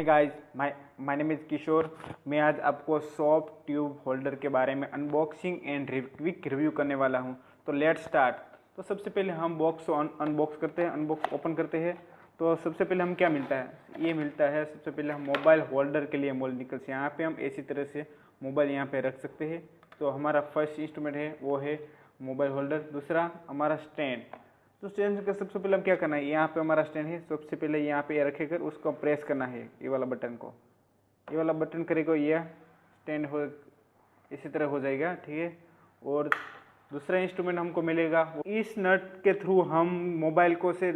Hi guys, my name is Kishore. मैं आज आपको सॉफ्ट ट्यूब होल्डर के बारे में अनबॉक्सिंग एंड क्विक रिव्यू करने वाला हूं। तो लेट्स स्टार्ट। तो सबसे पहले हम बॉक्स अनबॉक्स करते हैं, अनबॉक्स ओपन करते हैं। तो सबसे पहले हम क्या मिलता है, ये मिलता है सबसे पहले हम मोबाइल होल्डर के लिए मोल निकल से। यहाँ पे हम इसी तरह से मोबाइल यहाँ पे रख सकते हैं। तो हमारा फर्स्ट इंस्ट्रूमेंट है वो है मोबाइल होल्डर। दूसरा हमारा स्टैंड। तो स्टैंड का सबसे पहले हम क्या करना है, यहाँ पे हमारा स्टैंड है। सबसे पहले यहाँ पे रखेकर उसको प्रेस करना है, ये वाला बटन को। ये वाला बटन करेगा यह स्टैंड हो इसी तरह हो जाएगा, ठीक है। और दूसरा इंस्ट्रूमेंट हमको मिलेगा, इस नट के थ्रू हम मोबाइल को से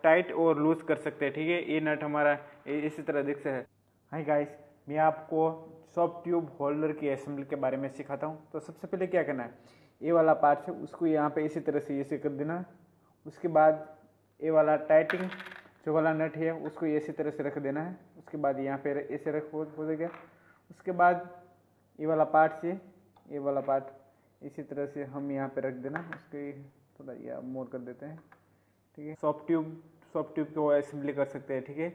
टाइट और लूज कर सकते हैं, ठीक है। ये नट हमारा इसी तरह दिखता है। हाय गाइस, मैं आपको सॉफ्ट ट्यूब होल्डर की असेंबली के बारे में सिखाता हूँ। तो सबसे पहले क्या करना है, ये वाला पार्ट है उसको यहाँ पे इसी तरह से ऐसे कर देना। उसके बाद ये वाला टाइटिंग जो वाला नट है उसको इसी तरह से रख देना है। उसके बाद यहाँ पे ऐसे रख हो जाएगा। उसके बाद ये वाला पार्ट से ये वाला पार्ट इसी तरह से हम यहाँ पे रख देना। उसके थोड़ा ये मोड़ कर देते हैं, ठीक है। सॉफ्ट ट्यूब को असेंबली कर सकते हैं, ठीक है।